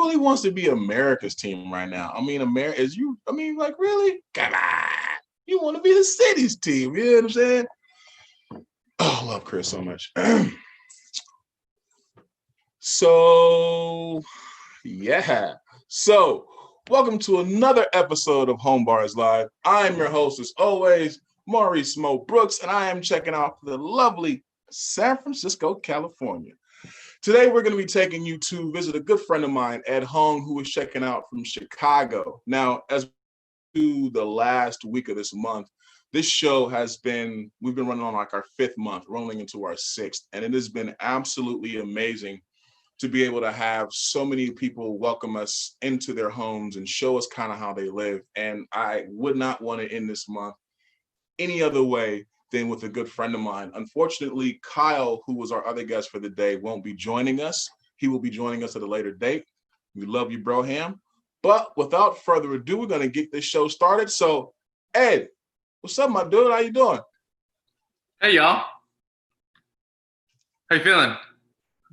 really wants to be America's team right now? I mean, like, really? Come on. You want to be the city's team. You know what I'm saying? Oh, I love Chris so much. So, yeah. So, welcome to another episode of Home Bars Live. I'm your host, as always, Maurice Brooks, and I am checking out the lovely San Francisco, California. Today, we're going to be taking you to visit a good friend of mine, Ed Hong, who is checking out from Chicago. Now, as to the last week of this month, this show we've been running on like our 5th month, rolling into our 6th, and it has been absolutely amazing to be able to have so many people welcome us into their homes and show us kind of how they live. And I would not want to end this month any other way than with a good friend of mine. Unfortunately, Kyle, who was our other guest for the day, won't be joining us. He will be joining us at a later date. We love you, Broham. But without further ado, we're going to get this show started. So, Ed, what's up, my dude? How you doing? Hey, y'all. How you feeling?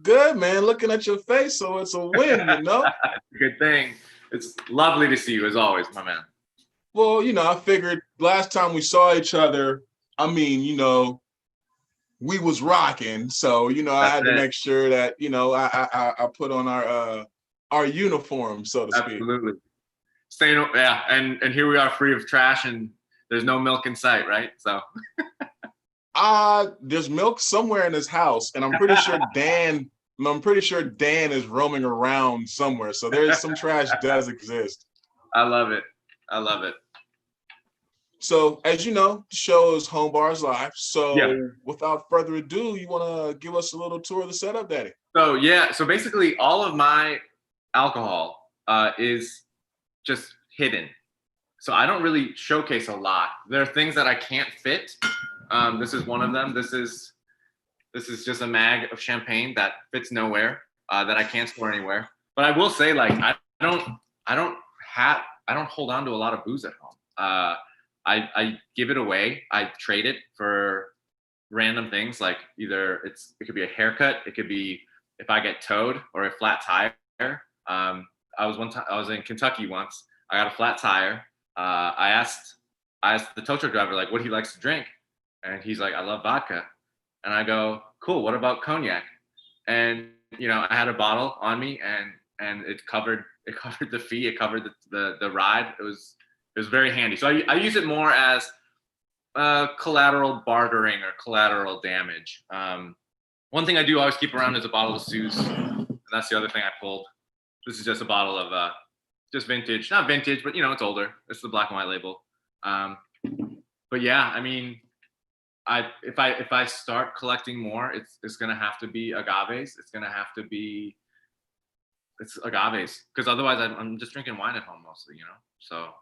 Good, man. Looking at your face, so it's a win, you know? Good thing. It's lovely to see you, as always, my man. Well, I figured last time we saw each other, we was rocking. So, I had to make sure that, I put on our uniform, so to speak. Absolutely. Yeah, and here we are free of trash, and there's no milk in sight, right? So. There's milk somewhere in his house, and I'm pretty sure Dan is roaming around somewhere. So there is some trash does exist. I love it. So as you know, the show is Home Bars Live. So Without further ado, you want to give us a little tour of the setup, Daddy? So basically all of my alcohol is just hidden. So I don't really showcase a lot. There are things that I can't fit. This is one of them. This is just a mag of champagne that fits nowhere, that I can't store anywhere. But I will say, like, I don't hold on to a lot of booze at home. I give it away. I trade it for random things, like it could be a haircut, it could be if I get towed or a flat tire. I was in Kentucky once. I got a flat tire. I asked the tow truck driver, like, what he likes to drink. And he's like, I love vodka. And I go, cool, what about cognac? And, I had a bottle on me, and it covered the fee, it covered the ride. It was very handy. So I use it more as collateral bartering or collateral damage. One thing I do always keep around is a bottle of Suze. And that's the other thing I pulled. This is just a bottle of just vintage, not vintage, but it's older. It's the black and white label. But yeah, I mean, if I start collecting more, it's gonna have to be agaves. It's agaves, because otherwise I'm just drinking wine at home mostly, So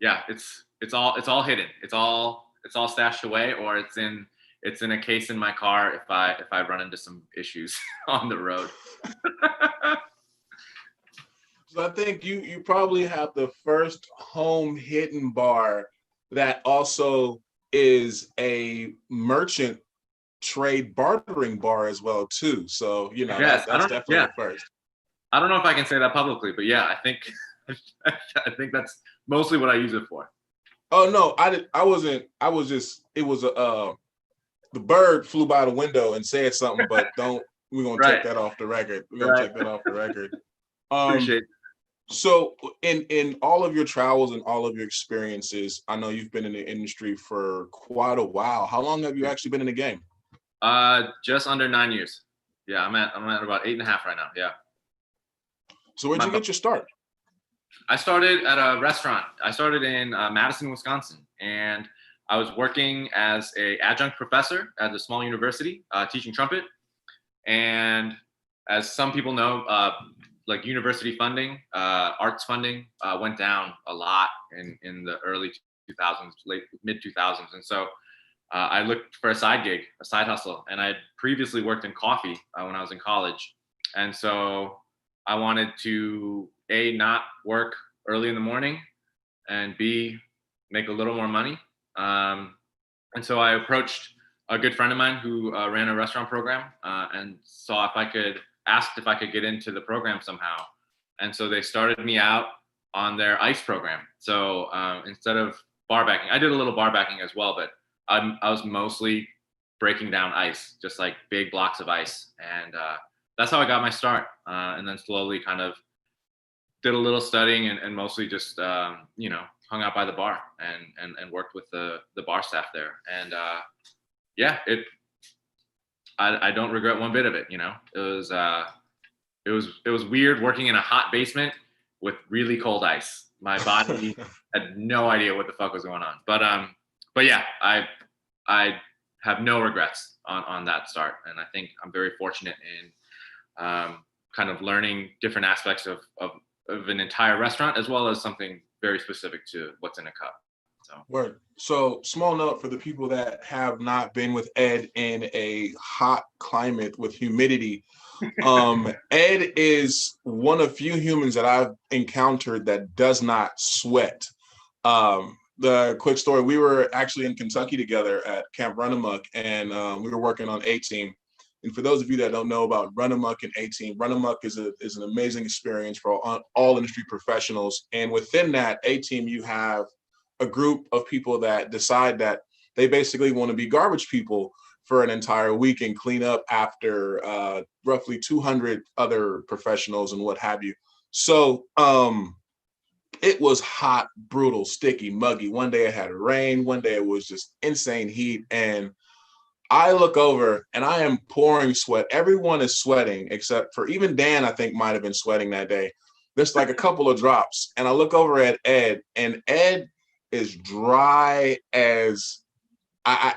yeah, it's all hidden. It's all stashed away, or it's in a case in my car if I run into some issues on the road. So I think you probably have the first home hidden bar that also is a merchant trade bartering bar as well too. So that's definitely the first. I don't know if I can say that publicly, but yeah, I think that's mostly what I use it for. Oh no, I wasn't. I was just. It was the bird flew by the window and said something, but we're gonna take that off the record. We're gonna take that off the record. Appreciate it. So in all of your travels and all of your experiences, I know you've been in the industry for quite a while. How long have you actually been in the game? Just under 9 years. Yeah, I'm at about 8.5 right now. Yeah. So where'd you get your start? I started at a restaurant. I started in Madison, Wisconsin, and I was working as an adjunct professor at a small university, teaching trumpet. And as some people know, like university funding, arts funding went down a lot in the early 2000s, mid 2000s. And so I looked for a side gig, a side hustle. And I had previously worked in coffee when I was in college. And so I wanted to, A, not work early in the morning, and B, make a little more money. And so I approached a good friend of mine who ran a restaurant program and asked if I could get into the program somehow. And so they started me out on their ice program. So instead of bar backing, I did a little bar backing as well, but I was mostly breaking down ice, just like big blocks of ice. And that's how I got my start. And then slowly kind of did a little studying and mostly just, hung out by the bar and worked with the bar staff there. And I don't regret one bit of it. It was weird working in a hot basement with really cold ice. My body had no idea what the fuck was going on. But yeah, I have no regrets on that start, and I think I'm very fortunate in kind of learning different aspects of an entire restaurant as well as something very specific to what's in a cup. Word. So, small note for the people that have not been with Ed in a hot climate with humidity. Ed is one of few humans that I've encountered that does not sweat. The quick story, we were actually in Kentucky together at Camp Run Amok, and we were working on A-Team. And for those of you that don't know about Run Amok and A-Team, Run Amok is an amazing experience for all industry professionals. And within that A-Team, you have a group of people that decide that they basically want to be garbage people for an entire week and clean up after roughly 200 other professionals and what have you. So it was hot, brutal, sticky, muggy. One day it had rain. One day it was just insane heat. And I look over and I am pouring sweat. Everyone is sweating except for even Dan, I think might have been sweating that day. There's like a couple of drops. And I look over at Ed, and Ed is dry as I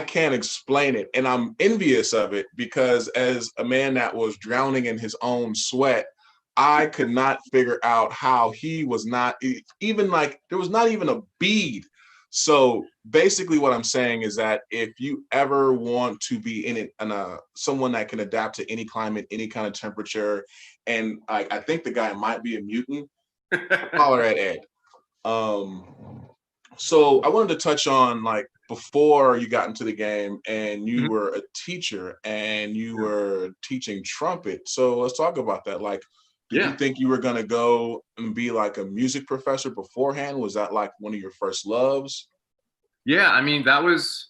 can't explain it. And I'm envious of it because as a man that was drowning in his own sweat, I could not figure out how he was not even like, there was not even a bead. So basically what I'm saying is that if you ever want to be in someone that can adapt to any climate, any kind of temperature, and I think the guy might be a mutant, holler at Ed. So I wanted to touch on like before you got into the game and you were a teacher and you were teaching trumpet. So let's talk about that. Like, did you think you were going to go and be like a music professor beforehand? Was that like one of your first loves? Yeah, I mean, that was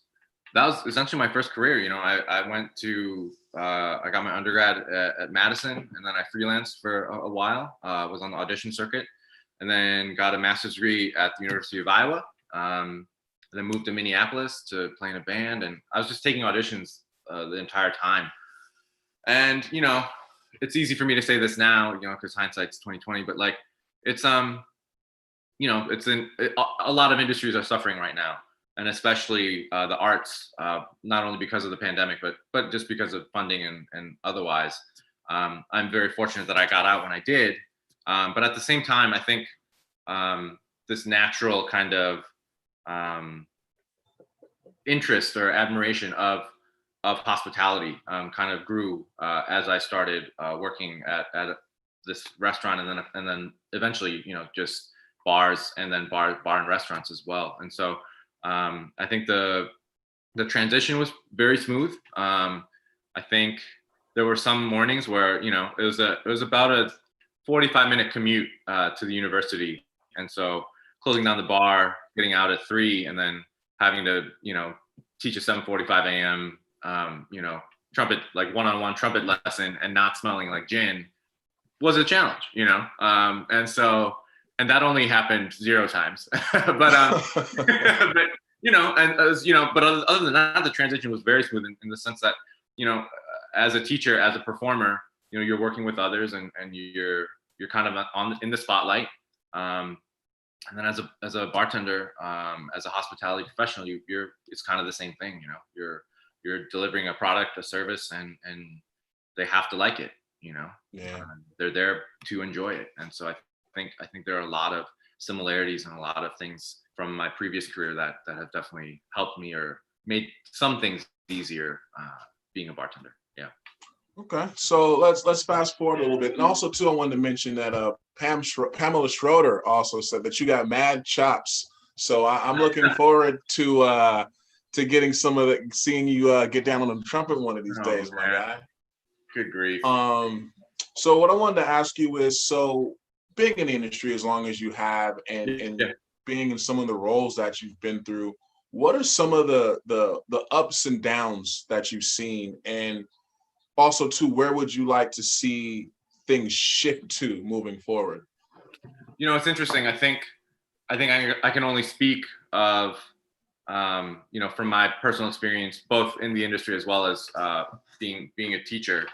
essentially my first career. I went to, I got my undergrad at Madison, and then I freelanced for a while, was on the audition circuit, and then got a master's degree at the University of Iowa. And then moved to Minneapolis to play in a band, and I was just taking auditions the entire time. And it's easy for me to say this now, because hindsight's 2020. But like, it's a lot of industries are suffering right now, and especially the arts, not only because of the pandemic, but just because of funding and otherwise. I'm very fortunate that I got out when I did. But at the same time, I think this natural kind of interest or admiration of hospitality kind of grew as I started working at this restaurant, and then eventually just bars, and then bar and restaurants as well. And so I think the transition was very smooth. I think there were some mornings where it was about a 45-minute commute to the university, and so closing down the bar, getting out at 3, and then having to teach a 7:45 a.m. Trumpet, like one-on-one trumpet lesson, and not smelling like gin was a challenge, and that only happened 0 times. but other than that, the transition was very smooth in the sense that as a teacher, as a performer, you're working with others, and you're kind of in the spotlight. And then as a bartender, as a hospitality professional, it's kind of the same thing. You're delivering a product, a service, and they have to like it. They're there to enjoy it. And so I think there are a lot of similarities and a lot of things from my previous career that have definitely helped me or made some things easier being a bartender. Yeah. Okay, so let's fast forward a little bit, and also too, I wanted to mention that Pamela Schroeder also said that you got mad chops. So I'm looking forward to getting seeing you get down on the trumpet one of these days, man. My guy. Good grief. So what I wanted to ask you is, so being in the industry as long as you have, and Yeah. being in some of the roles that you've been through, what are some of the ups and downs that you've seen, and also too, where would you like to see things shift to moving forward? It's interesting. I can only speak of, from my personal experience, both in the industry as well as being a teacher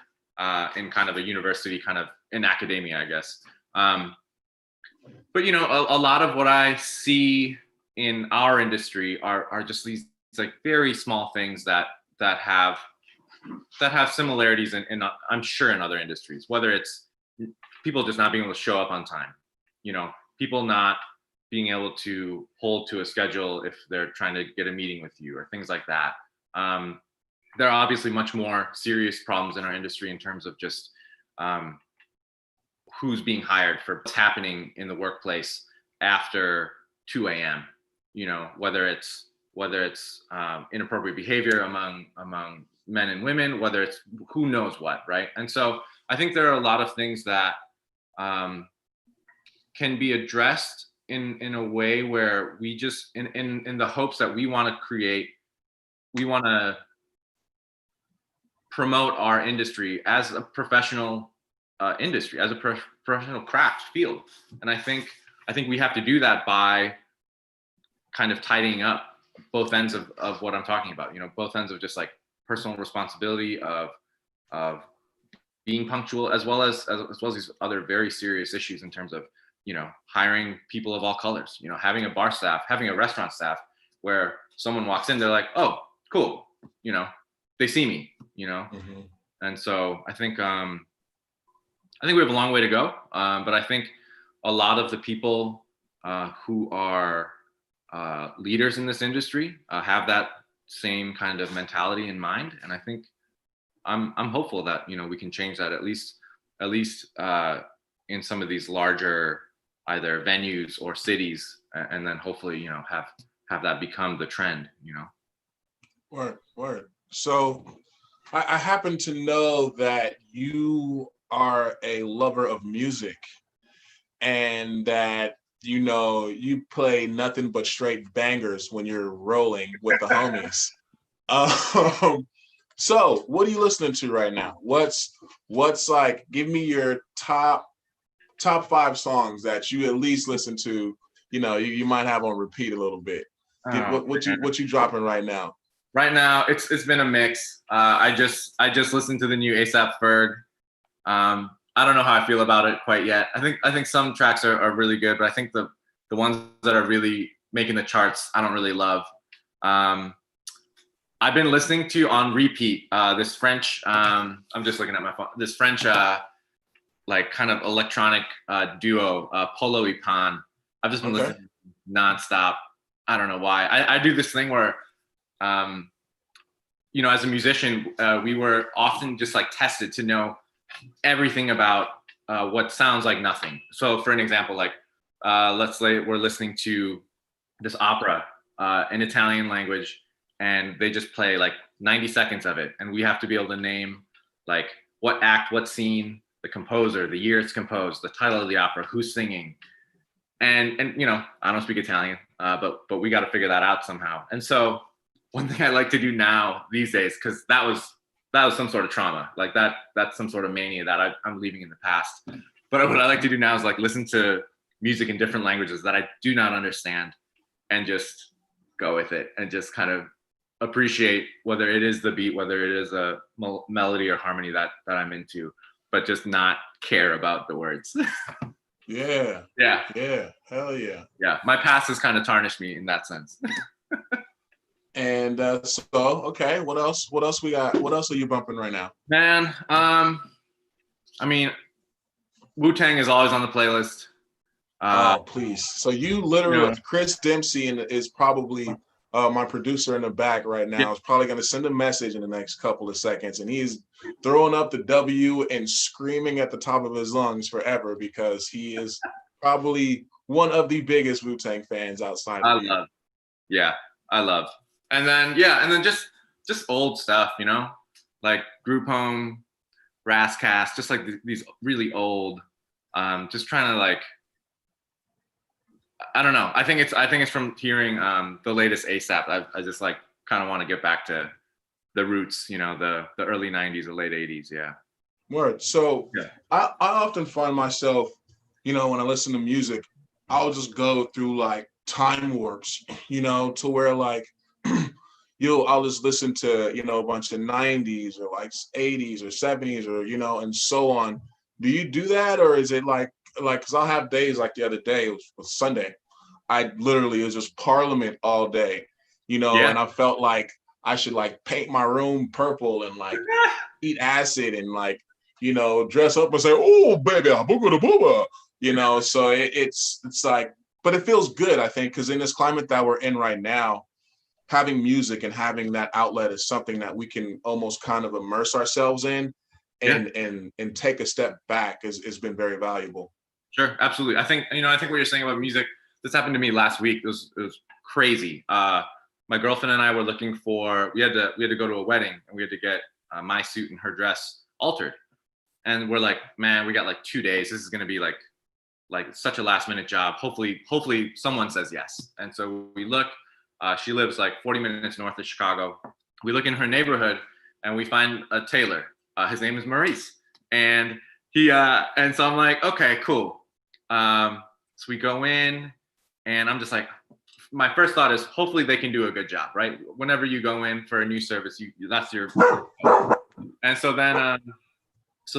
in kind of a university, kind of in academia, I guess. But a lot of what I see in our industry are just these like very small things that have similarities in I'm sure in other industries, whether it's people just not being able to show up on time, people not being able to hold to a schedule if they're trying to get a meeting with you or things like that. There are obviously much more serious problems in our industry in terms of just who's being hired for what's happening in the workplace after 2 a.m. Whether it's inappropriate behavior among men and women, whether it's who knows what, right? And so I think there are a lot of things that can be addressed in a way where we just in the hopes that we want to promote our industry as a professional industry, as a professional craft field. And I think we have to do that by kind of tidying up both ends of what I'm talking about, both ends of just like personal responsibility of being punctual, as well as these other very serious issues in terms of, hiring people of all colors, having a bar staff, having a restaurant staff where someone walks in, they're like, oh, cool. They see me, Mm-hmm. And so I think we have a long way to go. But I think a lot of the people who are leaders in this industry have that same kind of mentality in mind. And I think I'm hopeful that, we can change that at least in some of these larger either venues or cities, and then hopefully, have that become the trend, Word. So I happen to know that you are a lover of music, and that you play nothing but straight bangers when you're rolling with the homies. So what are you listening to right now? What's like? Give me your top 5 songs that you at least listen to. You might have on repeat a little bit. What you dropping right now? Right now, it's been a mix. I just listened to the new ASAP Ferg. I don't know how I feel about it quite yet. I think some tracks are really good, but I think the ones that are really making the charts, I don't really love. I've been listening to on repeat this French. I'm just looking at my phone. This French like kind of electronic duo, Polo y Pan. I've just been listening nonstop. I don't know why. I do this thing where, as a musician, we were often just like tested to know everything about what sounds like nothing. So for an example, like let's say we're listening to this opera in Italian language, and they just play like 90 seconds of it, and we have to be able to name like what act, what scene, the composer, the year it's composed, the title of the opera, who's singing. And I don't speak Italian, but we got to figure that out somehow. And so one thing I like to do now these days, because that was some sort of trauma, like that's some sort of mania that I'm leaving in the past. But what I like to do now is like listen to music in different languages that I do not understand, and just go with it, and just kind of appreciate whether it is the beat, whether it is a melody or harmony that I'm into, but just not care about the words. Yeah. Hell yeah. Yeah, my past has kind of tarnished me in that sense. And so, okay, what else we got? What else are you bumping right now? Man, I mean, WuTang is always on the playlist. Oh, please. So you literally, Chris Dempsey is probably my producer in the back right now. Yeah. Is probably going to send a message in the next couple of seconds, and he's throwing up the W and screaming at the top of his lungs forever, because he is probably one of the biggest WuTang fans outside of you. I love. And then just old stuff, like Group Home, Rascast, just like these really old, just trying to like, I don't know. I think it's from hearing the latest ASAP. I just like kind of want to get back to the roots, the early 90s or late 80s. Yeah. Word. So Yeah. I often find myself, when I listen to music, I'll just go through like time warps, to where like I'll just listen to, a bunch of 90s or like 80s or 70s or, and so on. Do you do that? Or is it like, cause I'll have days like the other day, it was Sunday. It was just Parliament all day, Yeah. and I felt like I should like paint my room purple and like eat acid and like, dress up and say, "Oh, baby, booga booga," So it's like, but it feels good, I think, because in this climate that we're in right now, having music and having that outlet is something that we can almost kind of immerse ourselves in and take a step back has been very valuable. Sure, absolutely. I think what you're saying about music. This happened to me last week. It was crazy. My girlfriend and I were looking for. We had to go to a wedding and we had to get my suit and her dress altered. And we're like, man, we got like 2 days. This is gonna be like such a last minute job. Hopefully someone says yes. And so we look. She lives like 40 minutes north of Chicago. We look in her neighborhood and we find a tailor. His name is Maurice, and and so I'm like, okay, cool. So we go in, and I'm just like, my first thought is, hopefully they can do a good job, right? Whenever you go in for a new service, that's your. And so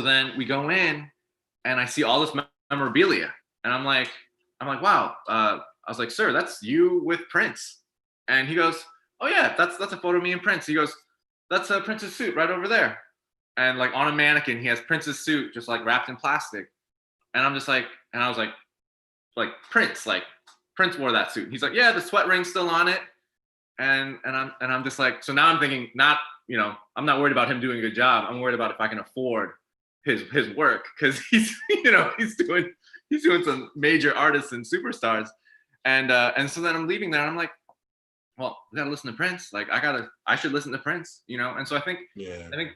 then we go in, and I see all this memorabilia, and I'm like, wow. I was like, sir, that's you with Prince, and he goes, oh yeah, that's a photo of me and Prince. He goes, that's Prince's suit right over there, and like on a mannequin, he has Prince's suit just like wrapped in plastic, and I'm just like, and I was like Prince wore that suit. He's like, yeah, the sweat ring's still on it, and I'm just like, so now I'm thinking, I'm not worried about him doing a good job. I'm worried about if I can afford his work, because he's he's doing some major artists and superstars, and so then I'm leaving there and I'm like, well, we gotta listen to Prince. Like I should listen to Prince, and so I think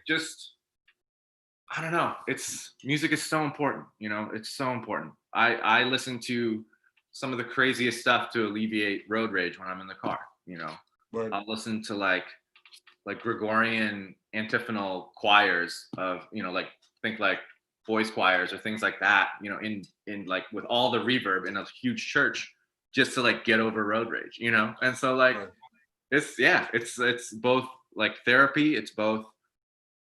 just, I don't know, music is so important, it's so important. I listen to some of the craziest stuff to alleviate road rage when I'm in the car. Right. I'll listen to like Gregorian antiphonal choirs of, think like boys choirs or things like that, in like with all the reverb in a huge church, just to like get over road rage, And so like, right. It's both like therapy, it's both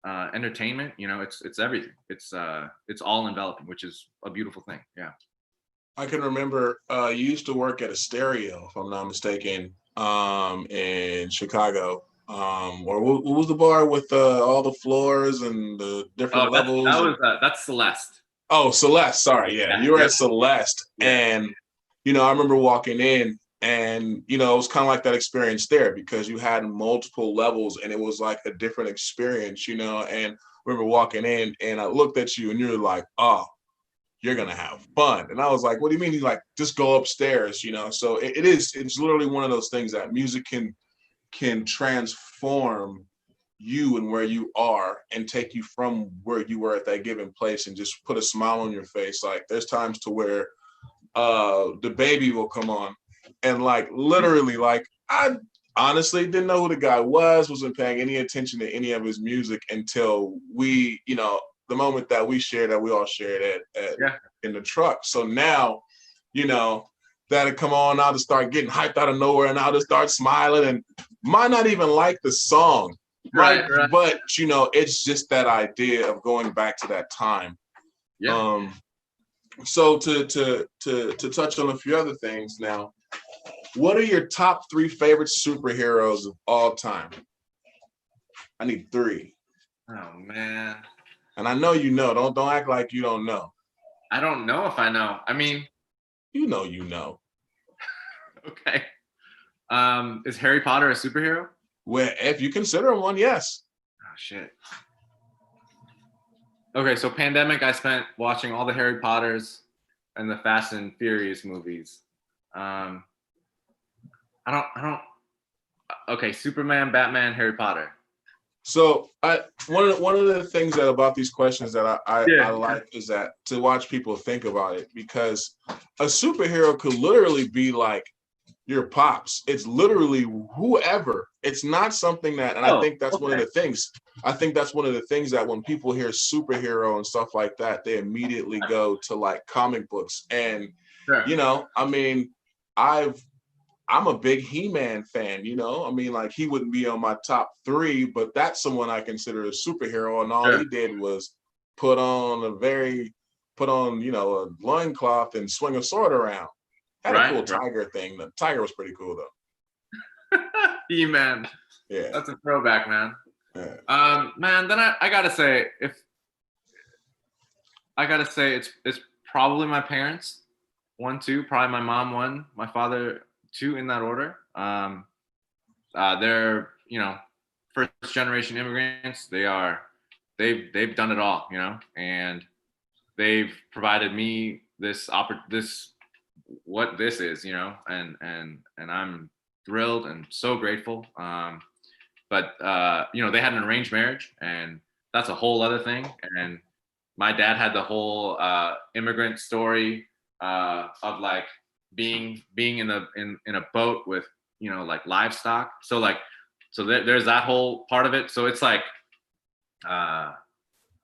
entertainment, it's everything. It's all enveloping, which is a beautiful thing. Yeah. I can remember you used to work at a stereo, if I'm not mistaken, in Chicago. Or what was the bar with all the floors and the different levels? That's Celeste. Oh, Celeste. Sorry. Yeah. You were at Celeste. Yeah. And, I remember walking in and, it was kind of like that experience there because you had multiple levels and it was like a different experience, and I remember walking in and I looked at you and you're like, oh, you're going to have fun. And I was like, what do you mean? He's like, just go upstairs, So it's literally one of those things that music can transform you and where you are and take you from where you were at that given place and just put a smile on your face. Like there's times to where the baby will come on and like literally like I honestly didn't know who the guy wasn't paying any attention to any of his music until we, the moment that we all shared at in the truck. So now, that'll come on, I'll just start getting hyped out of nowhere and I'll just start smiling and might not even like the song. Right. But it's just that idea of going back to that time. Yeah. So to touch on a few other things now, what are your top 3 favorite superheroes of all time? I need 3. Oh man. And I know don't act like you don't know. I don't know if I know. I mean, you know. Okay. Is Harry Potter a superhero? Well, if you consider him one, yes. Oh shit. Okay, so pandemic, I spent watching all the Harry Potters and the Fast and Furious movies. I don't. Okay, Superman, Batman, Harry Potter. So one of the things that about these questions that I like is that to watch people think about it, because a superhero could literally be like your pops. It's literally whoever. It's not something that, and I think that's one of the things. I think that's one of the things that when people hear superhero and stuff like that, they immediately go to like comic books. And you know, I mean, I'm a big He-Man fan, you know. I mean, like he wouldn't be on my top 3, but that's someone I consider a superhero, and all he did was put on you know, a loincloth and swing a sword around. Had a cool tiger thing. The tiger was pretty cool though. He-Man. Yeah. That's a throwback, man. Yeah. Man, then I gotta say, it's probably my parents. 1, 2, probably my mom 1, my father 2, in that order. They're, you know, first generation immigrants. They've done it all, you know, and they've provided me what this is, you know, and I'm thrilled and so grateful. But you know, they had an arranged marriage, and that's a whole other thing. And my dad had the whole immigrant story of like being in a boat with, you know, like livestock. So there's that whole part of it. So it's like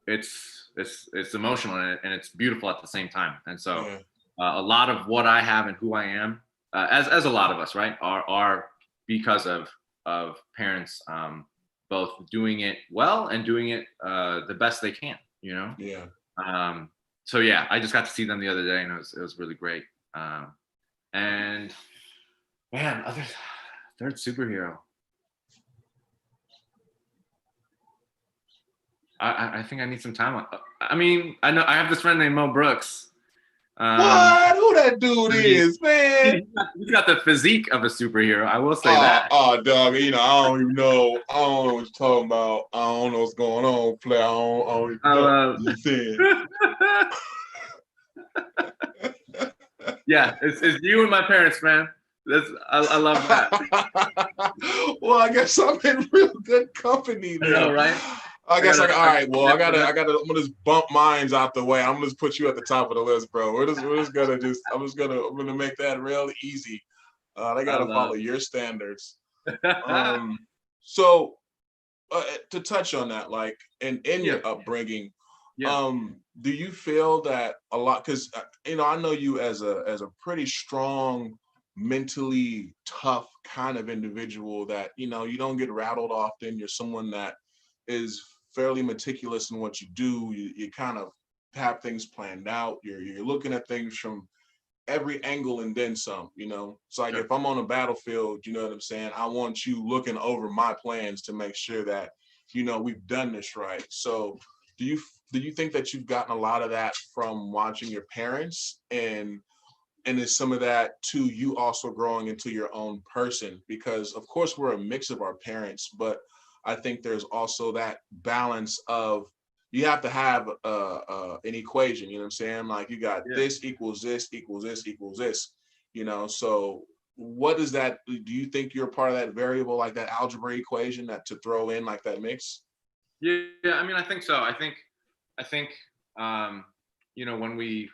it's emotional, and it's beautiful at the same time. And so a lot of what I have and who I am, as a lot of us, right, are because of parents both doing it well and doing it the best they can, you know. So yeah, I just got to see them the other day, and it was really great. And man, third superhero. I think I need some time. I mean, I know I have this friend named Mo Brooks. What? Who that dude is, man? He's got the physique of a superhero. I will say that. Oh, dog. You know, I don't even know. I don't know what you're talking about. I don't know what's going on, player. I don't even know what you're saying. Yeah, it's you and my parents, man. I love that. Well, I guess I'm in real good company now. I know, right? I guess all right. Well, I'm gonna just bump mines out the way. I'm gonna just put you at the top of the list, bro. I'm gonna make that real easy. They gotta follow your standards. So to touch on that, like in your upbringing, do you feel that a lot? Because you know, I know you as a pretty strong, mentally tough kind of individual that, you know, you don't get rattled often. You're someone that is fairly meticulous in what you do. You kind of have things planned out. You're looking at things from every angle and then some, you know. It's like if I'm on a battlefield, you know what I'm saying, I want you looking over my plans to make sure that, you know, we've done this right. So do you think that you've gotten a lot of that from watching your parents, and is some of that too you also growing into your own person? Because of course we're a mix of our parents, but I think there's also that balance of you have to have an equation, you know what I'm saying? Like you got this equals this equals this equals this, you know. So what is that? Do you think you're part of that variable, like that algebra equation that to throw in like that mix? Yeah, I mean, I think so. I think you know, when we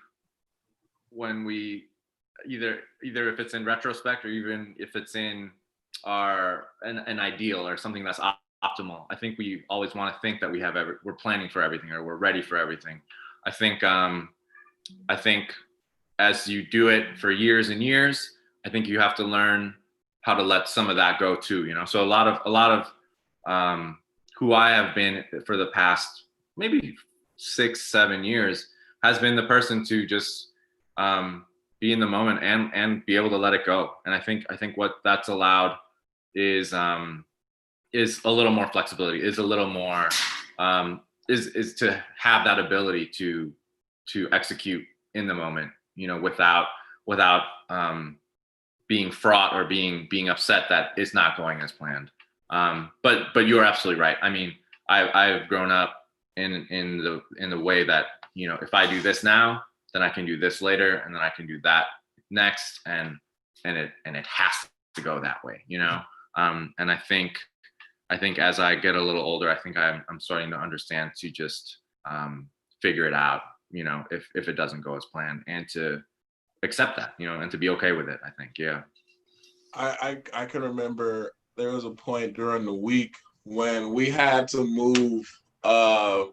either if it's in retrospect or even if it's in an ideal or something that's optimal, I think we always want to think that we're planning for everything or we're ready for everything. I think as you do it for years and years, I think you have to learn how to let some of that go too, you know. So a lot of who I have been for the past maybe 6-7 years has been the person to just be in the moment and be able to let it go. And I think what that's allowed is a little more flexibility, is a little more is to have that ability to execute in the moment, you know, without being fraught or being upset that it's not going as planned. But you're absolutely right. I mean, I've grown up in the way that, you know, if I do this now, then I can do this later, and then I can do that next, and it has to go that way, you know. And I think I think as I get a little older, I think I'm starting to understand to just figure it out, if it doesn't go as planned, and to accept that, and to be okay with it. I think, yeah. I can remember there was a point during the week when we had to move the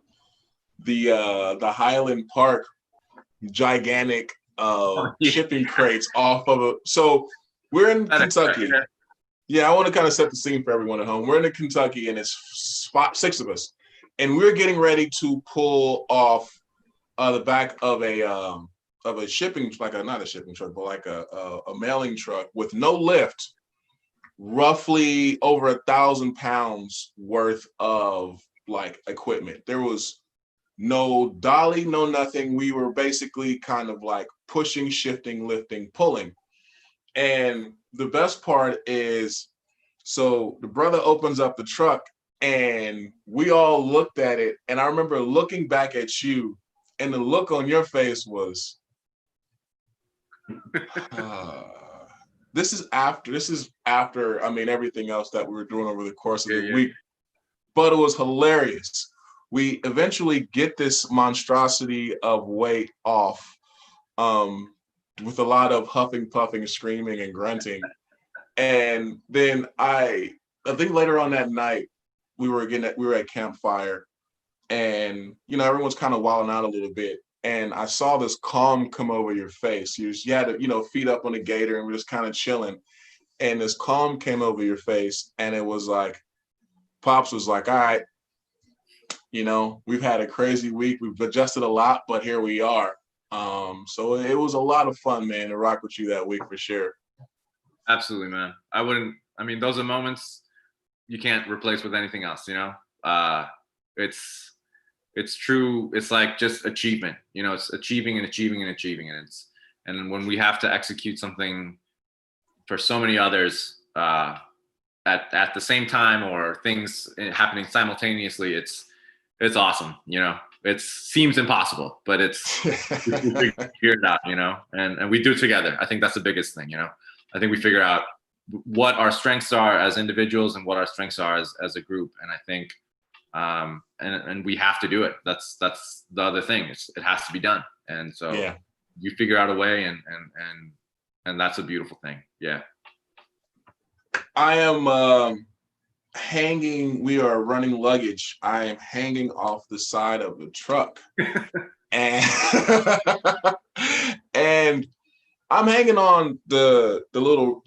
Highland Park gigantic shipping crates off of it. So we're in Kentucky. Yeah, I want to kind of set the scene for everyone at home. We're in Kentucky, and it's 6 of us, and we're getting ready to pull off the back of a shipping, not a shipping truck, but like a mailing truck with no lift, roughly over 1,000 pounds worth of like equipment. There was no dolly, no nothing. We were basically kind of like pushing, shifting, lifting, pulling. And the best part is, so the brother opens up the truck and we all looked at it. And I remember looking back at you, and the look on your face was, this is after, I mean, everything else that we were doing over the course of the week, but it was hilarious. We eventually get this monstrosity of weight off with a lot of huffing, puffing, screaming, and grunting. And then I think later on that night, we were at campfire, and everyone's kind of wilding out a little bit. And I saw this calm come over your face. You had feet up on the gator, and we're just kind of chilling. And this calm came over your face, and it was like, Pops was like, all right, we've had a crazy week. We've adjusted a lot, but here we are. So it was a lot of fun, man, to rock with you that week for sure. Absolutely, man. Those are moments you can't replace with anything else, It's true. It's like just achievement, it's achieving and achieving and achieving. And when we have to execute something for so many others at the same time, or things happening simultaneously, it's awesome. It seems impossible, but we figure it out, and we do it together. I think that's the biggest thing, I think we figure out what our strengths are as individuals and what our strengths are as a group. And I think, and we have to do it. That's the other thing. It has to be done. And so you figure out a way, and that's a beautiful thing. Yeah. I am hanging. We are running luggage. I am hanging off the side of the truck, and and I'm hanging on the little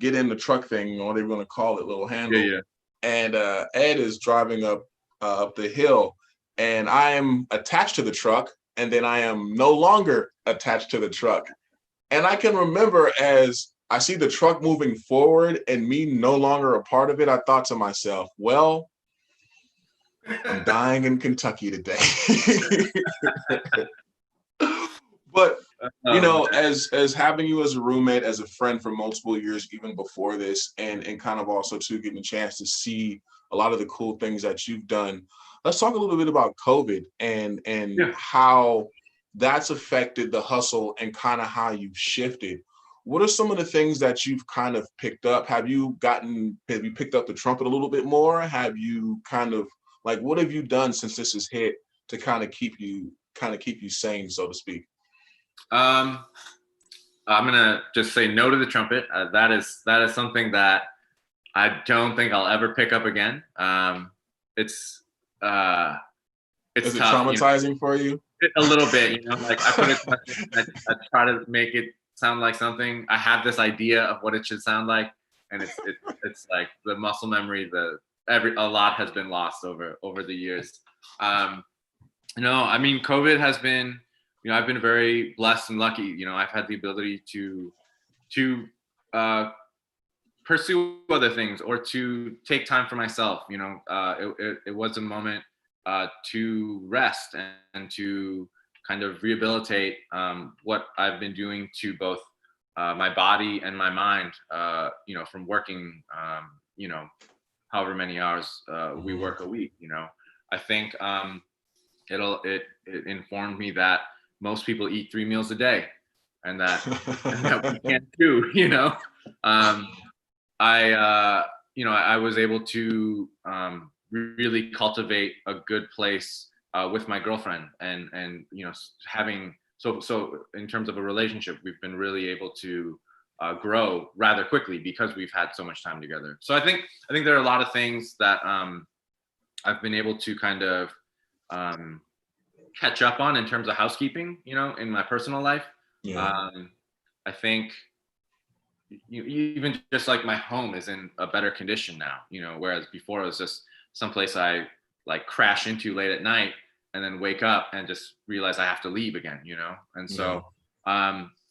get in the truck thing, or whatever you want to call it, little handle. Yeah. And Ed is driving up the hill, and I am attached to the truck, and then I am no longer attached to the truck. And I can remember, as I see the truck moving forward and me no longer a part of it, I thought to myself, well, I'm dying in Kentucky today. But as having you as a roommate, as a friend for multiple years, even before this, and kind of also too getting a chance to see a lot of the cool things that you've done, let's talk a little bit about COVID and how that's affected the hustle and kind of how you've shifted. What are some of the things that you've kind of picked up? Have you picked up the trumpet a little bit more? Have you kind of what have you done since this has hit to kind of keep you sane, so to speak? I'm gonna just say no to the trumpet. That is something that I don't think I'll ever pick up again. It's tough, is it traumatizing for you? A little bit, I put it. I try to make it sound like something. I have this idea of what it should sound like, and it's like the muscle memory. A lot has been lost over the years. COVID has been. I've been very blessed and lucky. I've had the ability to pursue other things, or to take time for myself. It was a moment to rest and to kind of rehabilitate what I've been doing to both my body and my mind. From working, however many hours we work a week. I think it informed me that most people eat 3 meals a day, and that we can't do. I was able to really cultivate a good place with my girlfriend, and having so in terms of a relationship, we've been really able to grow rather quickly because we've had so much time together. So I think there are a lot of things that I've been able to kind of catch up on in terms of housekeeping, in my personal life. Yeah. I think even just like my home is in a better condition now, whereas before it was just someplace I like crash into late at night and then wake up and just realize I have to leave again, And so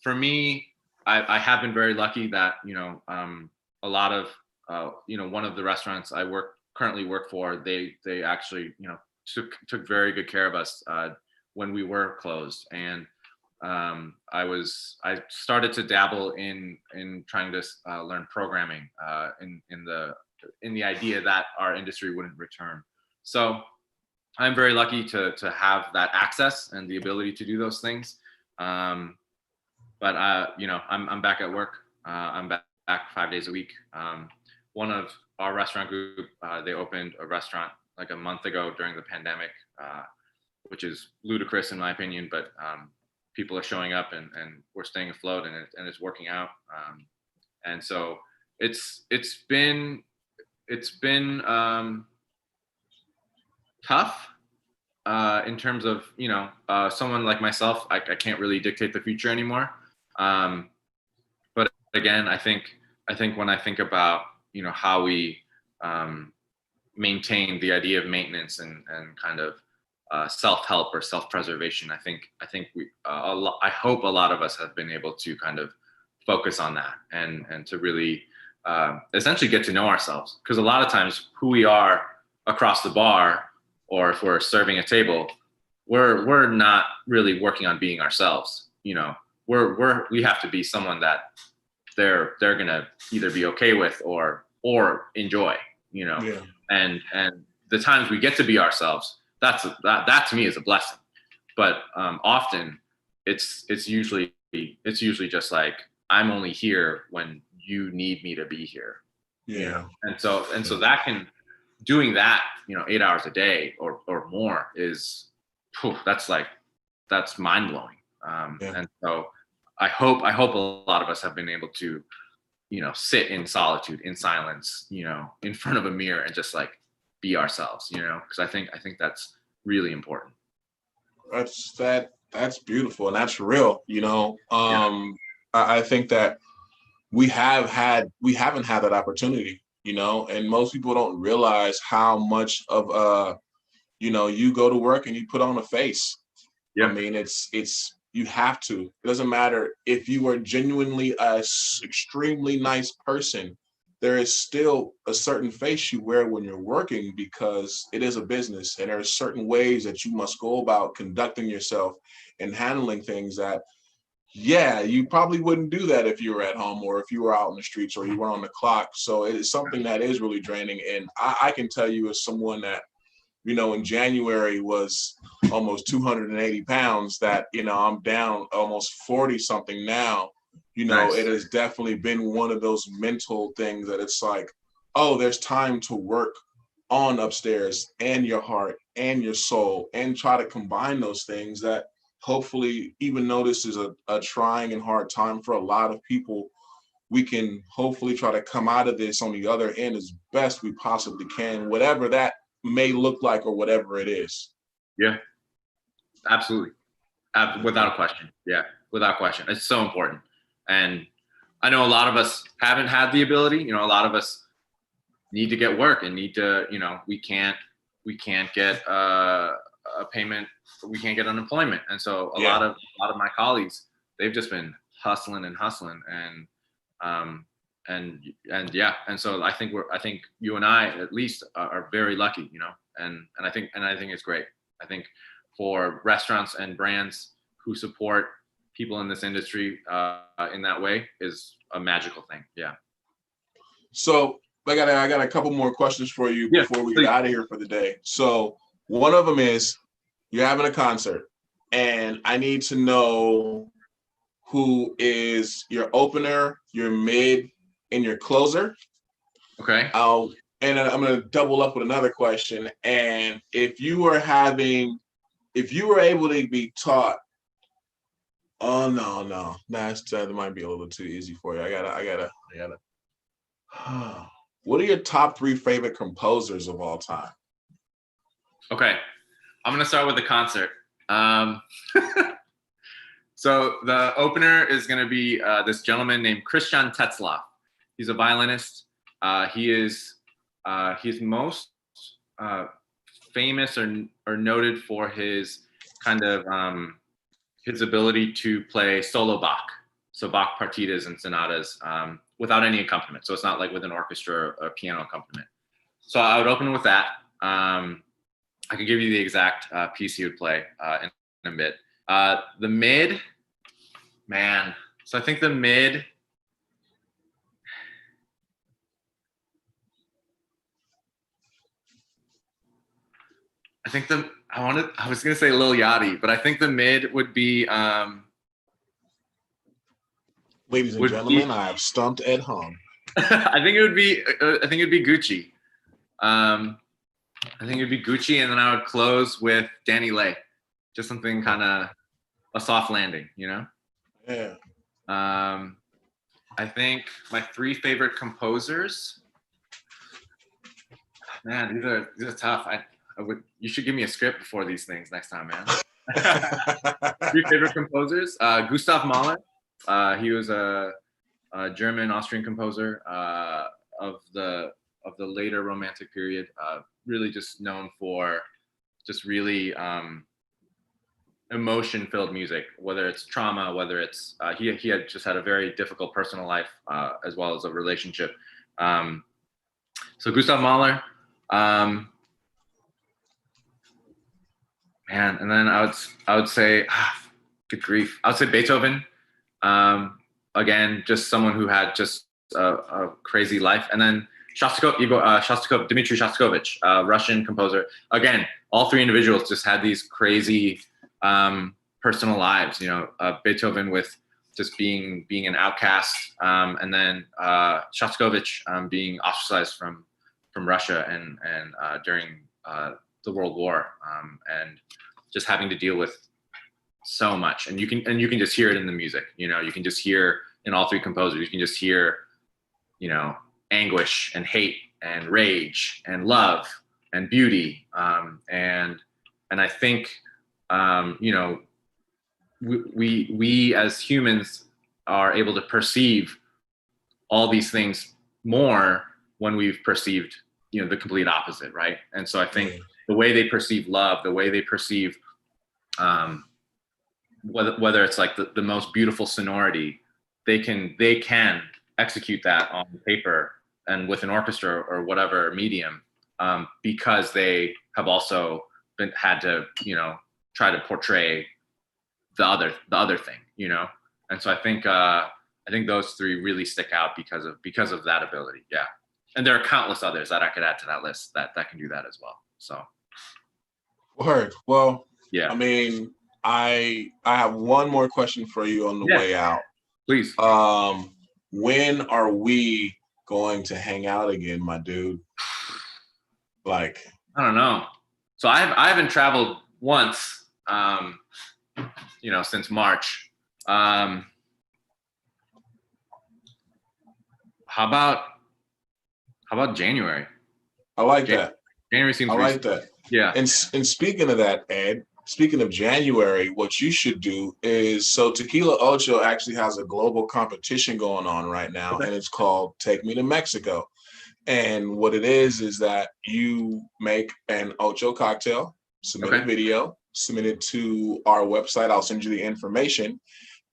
for me, I have been very lucky that, a lot of, one of the restaurants I currently work for, they actually, took very good care of us when we were closed. And I started to dabble in trying to learn programming in the idea that our industry wouldn't return. So I'm very lucky to have that access and the ability to do those things. But I'm back at work. I'm back 5 days a week. One of our restaurant group, they opened a restaurant like a month ago during the pandemic, which is ludicrous in my opinion, but people are showing up and we're staying afloat, and it's working out. And so it's been tough in terms of someone like myself. I can't really dictate the future anymore. But again, I think when I think about how we maintain the idea of maintenance and kind of self-help or self-preservation, I think we I hope a lot of us have been able to kind of focus on that and to really essentially get to know ourselves, because a lot of times who we are across the bar, or if we're serving a table, we're not really working on being ourselves. We have to be someone that they're gonna either be okay with or enjoy. Yeah. And the times we get to be ourselves, that to me is a blessing. But often it's usually just like, I'm only here when you need me to be here. Yeah. And so that doing that 8 hours a day or more is, that's mind blowing. And so I hope a lot of us have been able to sit in solitude, in silence, in front of a mirror and just like be ourselves, because I think that's really important. That's beautiful, and that's real. I think that we haven't had that opportunity, and most people don't realize how much of you go to work and you put on a face. Yeah. I mean, it's you have to. It doesn't matter if you are genuinely extremely nice person. There is still a certain face you wear when you're working, because it is a business, and there are certain ways that you must go about conducting yourself and handling things that, you probably wouldn't do that if you were at home or if you were out in the streets or you were on the clock. So it is something that is really draining. And I can tell you, as someone that, in January was almost 280 pounds, that, I'm down almost 40 something now. Nice. It has definitely been one of those mental things that it's like, oh, there's time to work on upstairs and your heart and your soul, and try to combine those things that hopefully, even though this is a trying and hard time for a lot of people, we can hopefully try to come out of this on the other end as best we possibly can, whatever that may look like or whatever it is. Yeah, absolutely. Without a question. Yeah, without question. It's so important. And I know a lot of us haven't had the ability. A lot of us need to get work and need to, we can't get a payment. We can't get unemployment. And so a lot of my colleagues, they've just been hustling and so I think you and I at least are very lucky, and I think it's great. I think for restaurants and brands who support people in this industry in that way is a magical thing. Yeah. So I got a couple more questions for you before we get out of here for the day. So one of them is, you're having a concert, and I need to know who is your opener, your mid, and your closer. Okay. And I'm going to double up with another question. And if you were able to be taught, oh no, that might be a little too easy for you. I gotta. What are your top 3 favorite composers of all time? Okay, I'm gonna start with the concert. So the opener is gonna be this gentleman named Christian Tetzlaff. He's a violinist. He's most famous or noted for his kind of his ability to play solo Bach, so Bach partitas and sonatas without any accompaniment. So it's not like with an orchestra or piano accompaniment. So I would open with that. I could give you the exact piece he would play in a bit. The mid, man. So I think the mid. I was gonna say Lil Yachty, but I think the mid would be. Ladies and gentlemen, I have stumped Ed Hong. I think it'd be Gucci. I think it'd be Gucci, and then I would close with Danny Lay, just something kind of a soft landing, you know. Yeah. I think my 3 favorite composers. Man, these are tough. You should give me a script before these things next time, man. 3 favorite composers: Gustav Mahler. He was a German Austrian composer of the later Romantic period. Really just known for just really emotion-filled music, whether it's trauma, whether it's he had just had a very difficult personal life as well as a relationship. So Gustav Mahler. Man, and then I would say, good grief, I would say Beethoven. Again, just someone who had just a crazy life. And then Dmitri Shostakovich, Russian composer. Again, all 3 individuals just had these crazy personal lives. You know, Beethoven with just being an outcast, and then Shostakovich being ostracized from Russia and during the World War, and just having to deal with so much. And you can just hear it in the music. You know, you can just hear in all 3 composers. You can just hear, you know, anguish and hate and rage and love and beauty. And I think you know, we as humans are able to perceive all these things more when we've perceived, you know, the complete opposite, right? And so I think the way they perceive love, the way they perceive whether it's like the most beautiful sonority, they can execute that on paper and with an orchestra or whatever medium, because they have also had to, you know, try to portray the other thing, you know. And so I think those 3 really stick out because of that ability. Yeah. And there are countless others that I could add to that list that can do that as well. So. Word. Well, yeah. I mean, I have one more question for you on the way out. Please. When are we going to hang out again, my dude? Like, I don't know. So I haven't traveled once, you know, since March. How about January? I like that. January seems. I like that. Yeah. And speaking of that, Ed, speaking of January, what you should do is, so Tequila Ocho actually has a global competition going on right now, and it's called Take Me to Mexico. And what it is that you make an Ocho cocktail, submit a video, submit it to our website. I'll send you the information.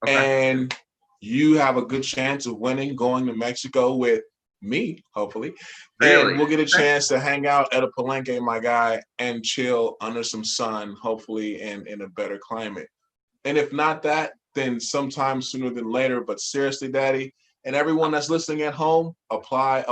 And you have a good chance of winning, going to Mexico with me, hopefully. Really? And we'll get a chance to hang out at a palenque, my guy, and chill under some sun, hopefully in a better climate. And if not that, then sometime sooner than later. But seriously, Daddy, and everyone that's listening at home, apply.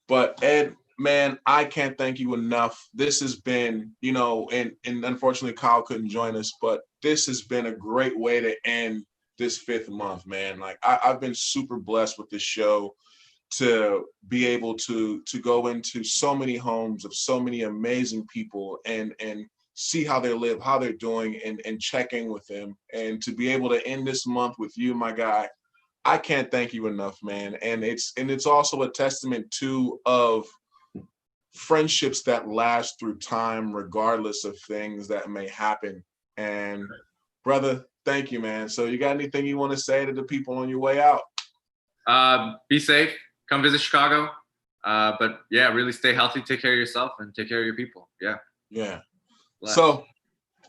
But Ed, man, I can't thank you enough. This has been, you know, and unfortunately Kyle couldn't join us, but this has been a great way to end this 5th month, man. Like I've been super blessed with this show. to be able to go into so many homes of so many amazing people and see how they live, how they're doing, and check in with them. And to be able to end this month with you, my guy, I can't thank you enough, man. And it's also a testament to of friendships that last through time, regardless of things that may happen. And brother, thank you, man. So you got anything you want to say to the people on your way out? Be safe. Come visit Chicago. But yeah, really stay healthy. Take care of yourself and take care of your people. Yeah. Yeah. So,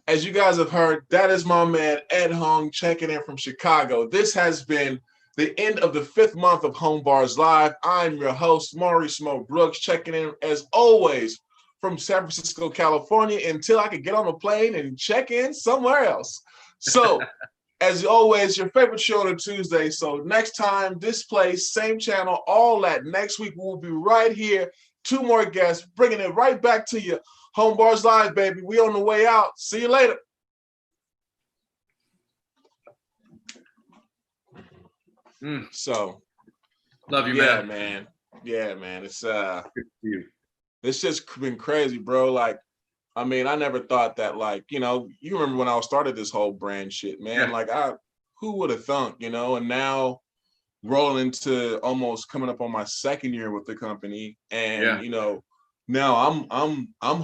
as you guys have heard, that is my man Ed Hung checking in from Chicago. This has been the end of the 5th month of Home Bars Live. I'm your host, Maurice Brooks, checking in as always from San Francisco, California, until I could get on a plane and check in somewhere else. So, as always, your favorite show on a Tuesday. So next time, this place, same channel, all that. Next week, we'll be right here. 2 more guests, bringing it right back to you. Home Bars Live, baby. We on the way out. See you later. So, love you, man. man. Yeah, man. It's just been crazy, bro. Like, I mean, I never thought that, like, you know, you remember when I started this whole brand shit, man. Yeah. Like, who would have thunk, you know? And now rolling into almost coming up on my 2nd year with the company, and you know, now I'm